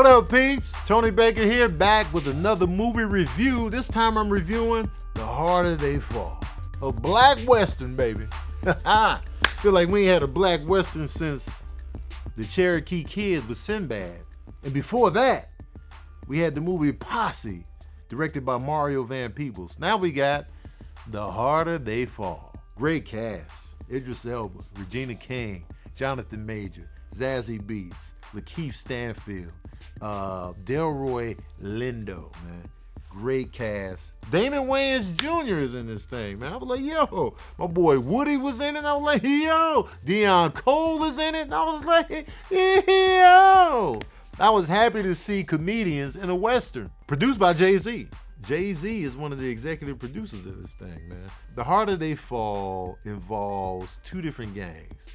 What up, peeps? Tony Baker here, back with another movie review. This time I'm reviewing The Harder They Fall. A black western, baby. Feel like we ain't had a black western since The Cherokee Kid with Sinbad. And before that, we had the movie Posse, directed by Mario Van Peebles. Now we got The Harder They Fall. Great cast. Idris Elba, Regina King, Jonathan Major, Zazie Beetz, Lakeith Stanfield, Delroy Lindo, man. Great cast. Damon Wayans Jr. is in this thing, man. I was like, yo. My boy Woody was in it. I was like, yo. Deion Cole is in it. And I was like, yo. I was happy to see comedians in a Western. Produced by Jay-Z. Jay-Z is one of the executive producers of this thing, man. The Harder They Fall involves two different gangs.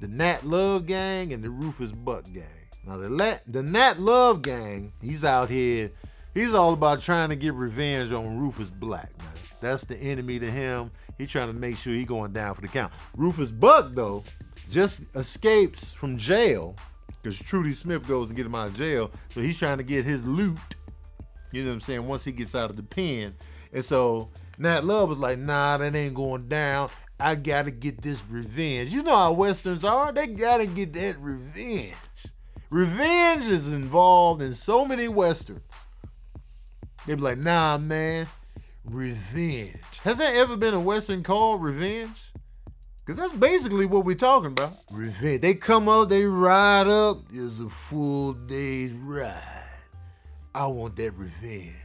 The Nat Love gang and the Rufus Buck gang. Now the Nat Love gang, he's out here, he's all about trying to get revenge on Rufus Black, man. That's the enemy to him. He's trying to make sure he's going down for the count. Rufus Buck, though, just escapes from jail because Trudy Smith goes and get him out of jail. So he's trying to get his loot, you know what I'm saying, once he gets out of the pen. And so Nat Love was like, nah, that ain't going down. I gotta get this revenge. You know how Westerns are. They gotta get that revenge. Revenge is involved in so many Westerns. They be like, nah, man, revenge. Has there ever been a Western called Revenge? Because that's basically what we're talking about. Revenge. They come up, they ride up. It's a full day's ride. I want that revenge.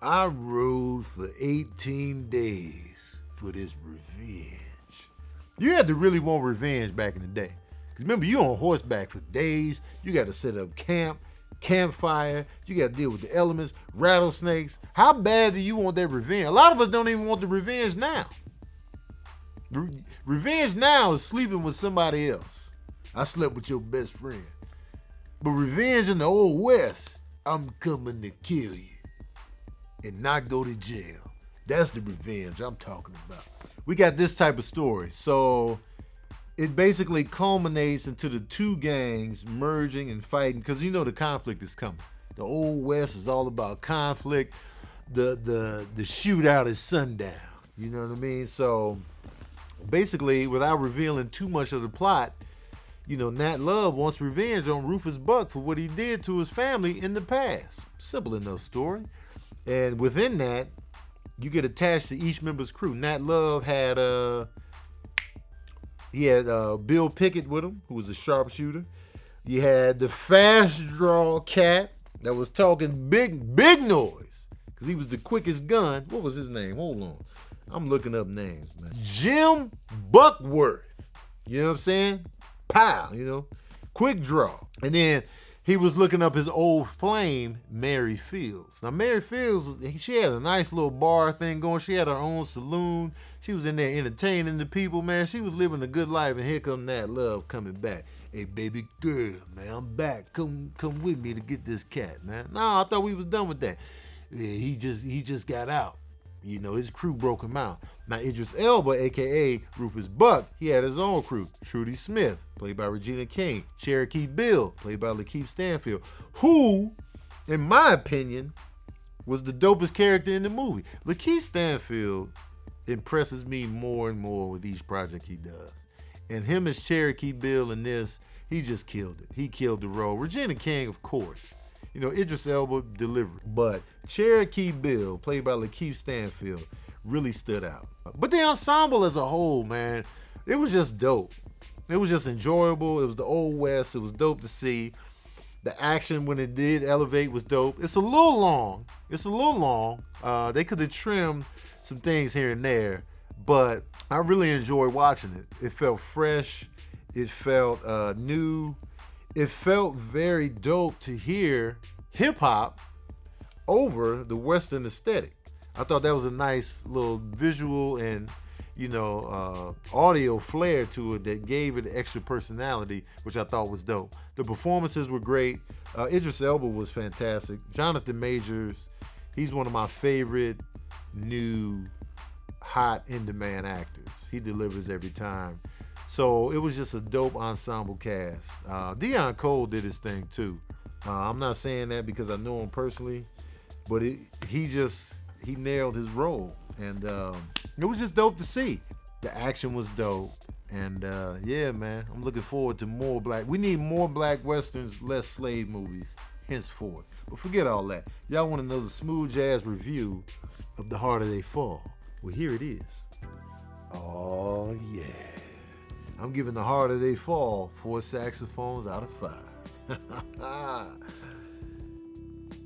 I rode for 18 days for this revenge. You had to really want revenge back in the day. Remember, you on horseback for days. You got to set up campfire. You got to deal with the elements, rattlesnakes. How bad do you want that revenge? A lot of us don't even want the revenge now. Revenge now is sleeping with somebody else. I slept with your best friend. But revenge in the old West, I'm coming to kill you and not go to jail. That's the revenge I'm talking about. We got this type of story. So it basically culminates into the two gangs merging and fighting because you know the conflict is coming. The old West is all about conflict. The shootout is sundown. You know what I mean? So basically, without revealing too much of the plot, you know, Nat Love wants revenge on Rufus Buck for what he did to his family in the past. Simple enough story. And within that, you get attached to each member's crew. Nat Love had Bill Pickett with him, who was a sharpshooter. You had the fast draw cat that was talking big noise because he was the quickest gun. What was his name? Hold on. I'm looking up names, man. Jim Buckworth. You know what I'm saying? Pow, you know, quick draw. And then he was looking up his old flame, Mary Fields. Now, Mary Fields, she had a nice little bar thing going. She had her own saloon. She was in there entertaining the people, man. She was living a good life, and here come Nat Love coming back. Hey, baby girl, man, I'm back. Come with me to get this cat, man. No, I thought we was done with that. Yeah, he just got out. You know, his crew broke him out. Now, Idris Elba, a.k.a. Rufus Buck, he had his own crew. Trudy Smith, played by Regina King. Cherokee Bill, played by Lakeith Stanfield, who, in my opinion, was the dopest character in the movie. Lakeith Stanfield impresses me more and more with each project he does. And him as Cherokee Bill in this, he just killed it. He killed the role. Regina King, of course. You know, Idris Elba delivered. But Cherokee Bill, played by Lakeith Stanfield, really stood out. But the ensemble as a whole, man, it was just dope. It was just enjoyable. It was the Old West. It was dope to see. The action, when it did elevate, was dope. It's a little long. They could have trimmed some things here and there, but I really enjoyed watching it. It felt fresh. It felt new. It felt very dope to hear hip-hop over the Western aesthetic. I thought that was a nice little visual and, you know, audio flair to it that gave it extra personality, which I thought was dope. The performances were great. Idris Elba was fantastic. Jonathan Majors, he's one of my favorite new hot in-demand actors. He delivers every time. So it was just a dope ensemble cast. Deion Cole did his thing too. I'm not saying that because I know him personally, but he nailed his role, and it was just dope to see. The action was dope, and yeah, man, I'm looking forward to more black. We need more black westerns, less slave movies, henceforth. But forget all that. Y'all want to know the smooth jazz review of The Harder They Fall? Well, here it is. Oh yeah, I'm giving The Harder They Fall 4 saxophones out of 5.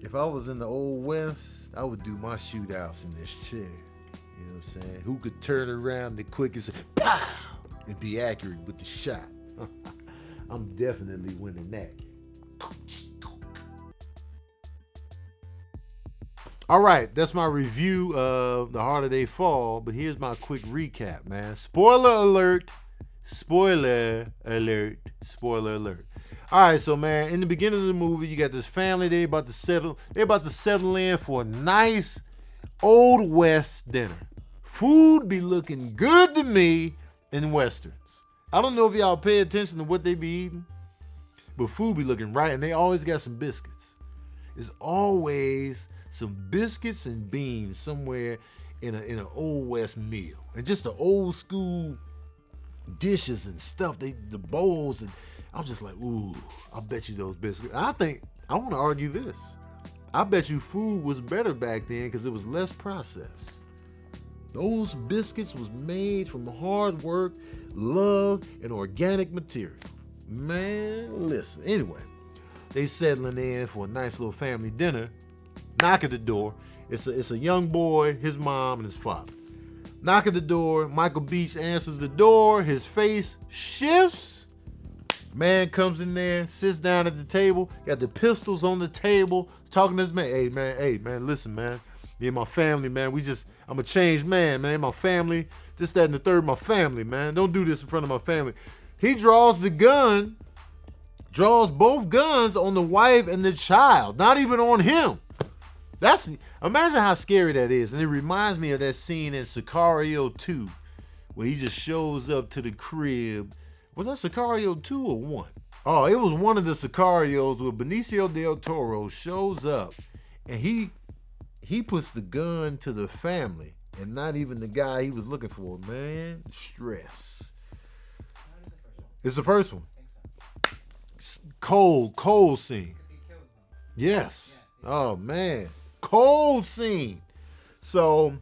If I was in the Old West, I would do my shootouts in this chair. You know what I'm saying? Who could turn around the quickest, pow, and be accurate with the shot? I'm definitely winning that. All right, that's my review of The Harder They Fall, but here's my quick recap, man. Spoiler alert. Spoiler alert. Spoiler alert. All right, so man, in the beginning of the movie, you got this family. They about to settle in for a nice Old West dinner. Food be looking good to me in westerns. I don't know if y'all pay attention to what they be eating, but food be looking right, and they always got some biscuits. There's always some biscuits and beans somewhere in an Old West meal, and just the old school dishes and stuff. The bowls, and I'm just like, ooh, I bet you those biscuits. I want to argue this. I bet you food was better back then because it was less processed. Those biscuits was made from hard work, love, and organic material. Man, listen. Anyway, they settling in for a nice little family dinner. Knock at the door. It's a young boy, his mom, and his father. Knock at the door. Michael Beach answers the door. His face shifts. Man comes in there, sits down at the table, got the pistols on the table, talking to his man. Hey man, listen, man. Me and my family, man, I'm a changed man, man. My family, this, that, and the third, my family, man. Don't do this in front of my family. He draws both guns on the wife and the child, not even on him. Imagine how scary that is. And it reminds me of that scene in Sicario 2, where he just shows up to the crib. Was that Sicario 2 or 1? Oh, it was one of the Sicarios where Benicio del Toro shows up and he puts the gun to the family and not even the guy he was looking for. Man, stress. It's the first one. Cold scene. Yes. Oh man, cold scene. So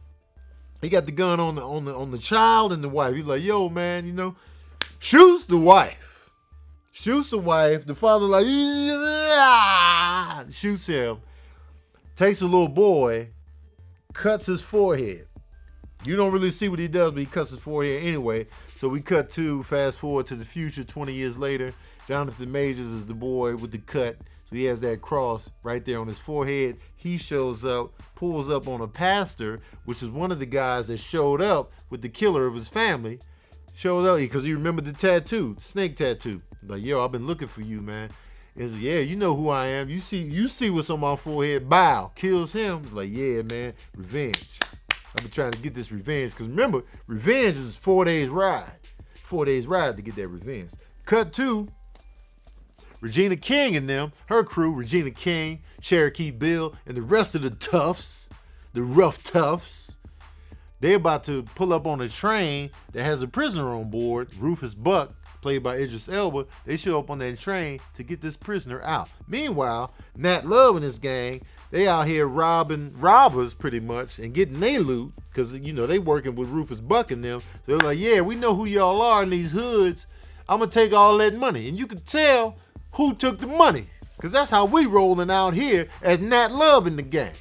he got the gun on the child and the wife. He's like, yo, man, you know, shoots the wife. The father like, yeah! Shoots him. Takes a little boy, cuts his forehead. You don't really see what he does, but he cuts his forehead anyway. So we fast forward to the future, 20 years later. Jonathan Majors is the boy with the cut. So he has that cross right there on his forehead. He shows up, pulls up on a pastor, which is one of the guys that showed up with the killer of his family. Showed up because he remembered the tattoo, the snake tattoo. Like, yo, I've been looking for you, man. Is yeah, you know who I am. You see what's on my forehead. Bow, kills him. It's like, yeah, man, revenge. I've been trying to get this revenge. Because remember, revenge is 4 days ride. 4 days ride to get that revenge. Cut to Regina King and them, her crew, Regina King, Cherokee Bill, and the rest of the toughs, the rough toughs. They're about to pull up on a train that has a prisoner on board, Rufus Buck, played by Idris Elba. They show up on that train to get this prisoner out. Meanwhile, Nat Love and his gang, they out here robbing robbers pretty much and getting their loot because, you know, they working with Rufus Buck and them. So they're like, yeah, we know who y'all are in these hoods. I'm going to take all that money. And you can tell who took the money because that's how we rolling out here as Nat Love and the gang.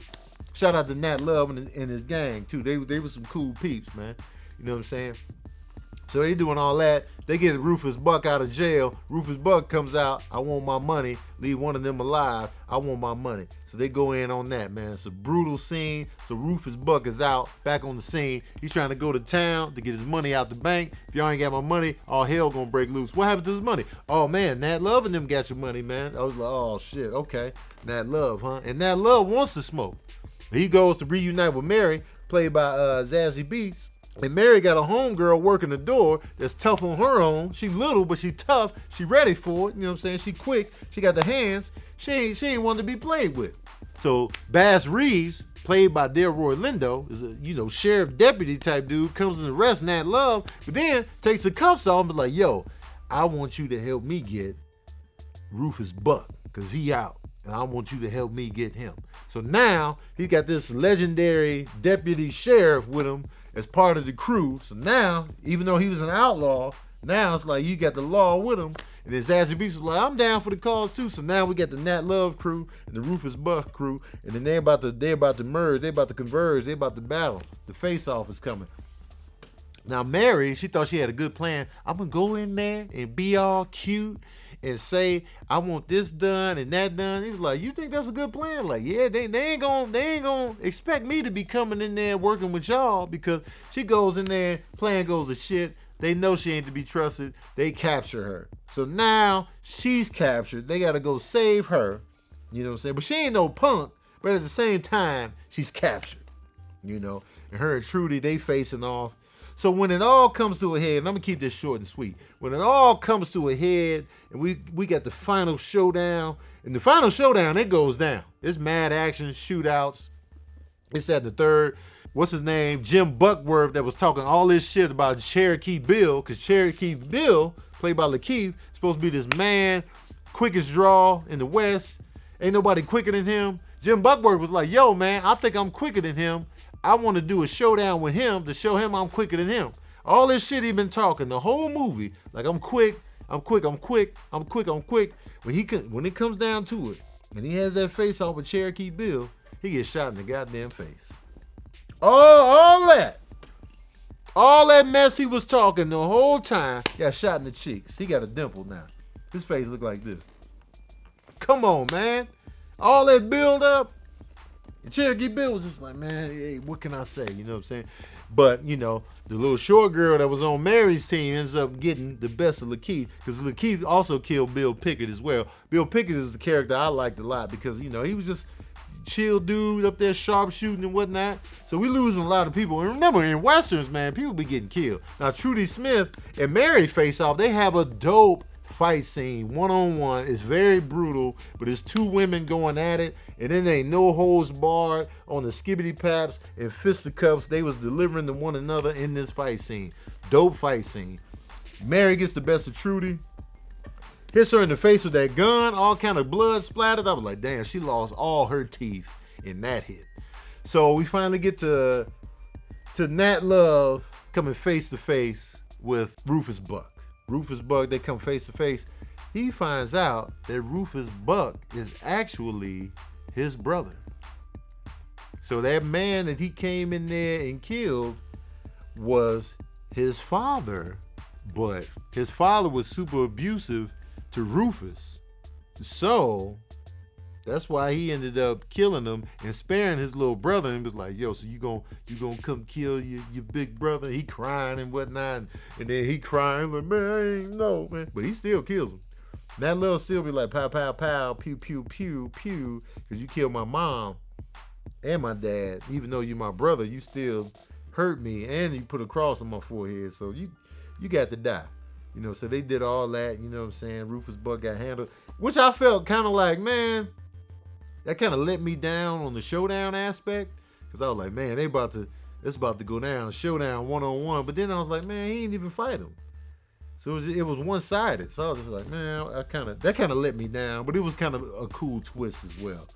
Shout out to Nat Love and his gang too. They were some cool peeps, man. You know what I'm saying? So they doing all that. They get Rufus Buck out of jail. Rufus Buck comes out. I want my money. Leave one of them alive. I want my money. So they go in on that, man. It's a brutal scene. So Rufus Buck is out, back on the scene. He's trying to go to town to get his money out the bank. If y'all ain't got my money, all hell gonna break loose. What happened to his money? Oh, man, Nat Love and them got your money, man. I was like, oh, shit, okay. Nat Love, huh? And Nat Love wants to smoke. He goes to reunite with Mary, played by Zazie Beetz. And Mary got a homegirl working the door that's tough on her own. She little, but she tough. She ready for it. You know what I'm saying? She quick. She got the hands. She ain't one to be played with. So Bass Reeves, played by Delroy Lindo, is a sheriff deputy type dude, comes and arrests Nat Love, but then takes the cuffs off and be like, yo, I want you to help me get Rufus Buck, because he out. And I want you to help me get him. So now he got this legendary deputy sheriff with him as part of the crew. So now, even though he was an outlaw, now it's like you got the law with him. And then Zazie Beetz was like, I'm down for the cause too. So now we got the Nat Love crew and the Rufus Buck crew. And then they about to merge, they about to converge, they about to battle. The face-off is coming. Now Mary, she thought she had a good plan. I'm gonna go in there and be all cute and say, I want this done and that done. He was like, you think that's a good plan? Like, yeah, they ain't gonna expect me to be coming in there working with y'all, because she goes in there, plan goes to shit. They know she ain't to be trusted. They capture her. So now she's captured. They gotta go save her. You know what I'm saying? But she ain't no punk, but at the same time, she's captured. And her and Trudy, they facing off. So when it all comes to a head, and I'm gonna keep this short and sweet. When it all comes to a head, and we got the final showdown, and the final showdown, it goes down. It's mad action, shootouts. It's at the third. What's his name? Jim Buckworth, that was talking all this shit about Cherokee Bill, because Cherokee Bill, played by Lakeith, supposed to be this man, quickest draw in the West. Ain't nobody quicker than him. Jim Buckworth was like, yo, man, I think I'm quicker than him. I want to do a showdown with him to show him I'm quicker than him. All this shit he been talking the whole movie, like I'm quick. When it comes down to it, and he has that face off with Cherokee Bill, he gets shot in the goddamn face. All that mess he was talking the whole time got shot in the cheeks. He got a dimple now. His face look like this. Come on, man. All that build up. And Cherokee Bill was just like, man, hey, what can I say? You know what I'm saying? But, the little short girl that was on Mary's team ends up getting the best of Lakeith, because Lakeith also killed Bill Pickett as well. Bill Pickett is the character I liked a lot, because, he was just chill dude up there sharpshooting and whatnot. So we losing a lot of people. And remember, in Westerns, man, people be getting killed. Now, Trudy Smith and Mary face off. They have a dope fight scene, one-on-one. It's very brutal, but it's two women going at it, and then they no holds barred on the skibbity paps and fisticuffs they was delivering to one another in this fight scene. Dope fight scene. Mary gets the best of Trudy, hits her in the face with that gun, all kind of blood splattered. I was like, damn, she lost all her teeth in that hit. So we finally get to Nat Love coming face to face with Rufus Buck. Rufus Buck, they come face to face. He finds out that Rufus Buck is actually his brother. So that man that he came in there and killed was his father, but his father was super abusive to Rufus. So that's why he ended up killing him and sparing his little brother, and was like, yo, so you gonna come kill your big brother? He crying and whatnot, and then he crying like, man, I ain't know, man. But he still kills him. That little still be like, pow, pow, pow, pew, pew, pew, pew, because you killed my mom and my dad. Even though you my brother, you still hurt me, and you put a cross on my forehead, so you got to die. So they did all that, you know what I'm saying? Rufus Buck got handled, which I felt kind of like, man, that kind of let me down on the showdown aspect, because I was like, man, it's about to go down, showdown one-on-one. But then I was like, man, he ain't even fight him. So it was one-sided. So I was just like, man, that kind of let me down, but it was kind of a cool twist as well.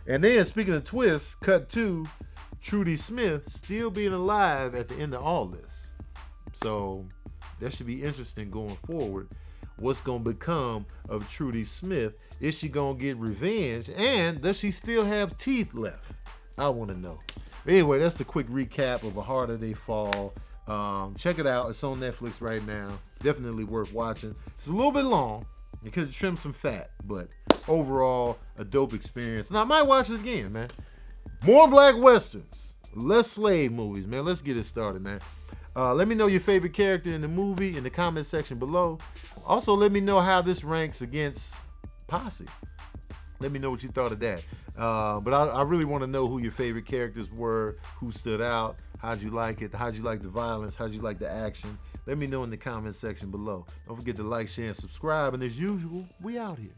And then, speaking of twists, cut to Trudy Smith still being alive at the end of all this. So that should be interesting going forward. What's going to become of Trudy Smith? Is she going to get revenge? And does she still have teeth left? I want to know. Anyway, that's the quick recap of A Harder They Fall. Check it out. It's on Netflix right now. Definitely worth watching. It's a little bit long. You could have trimmed some fat, but overall, a dope experience. And I might watch it again, man. More black westerns. Less slave movies, man. Let's get it started, man. Let me know your favorite character in the movie in the comment section below. Also, let me know how this ranks against Posse. Let me know what you thought of that. But I really want to know who your favorite characters were, who stood out, how'd you like it, how'd you like the violence, how'd you like the action. Let me know in the comment section below. Don't forget to like, share, and subscribe. And as usual, we out here.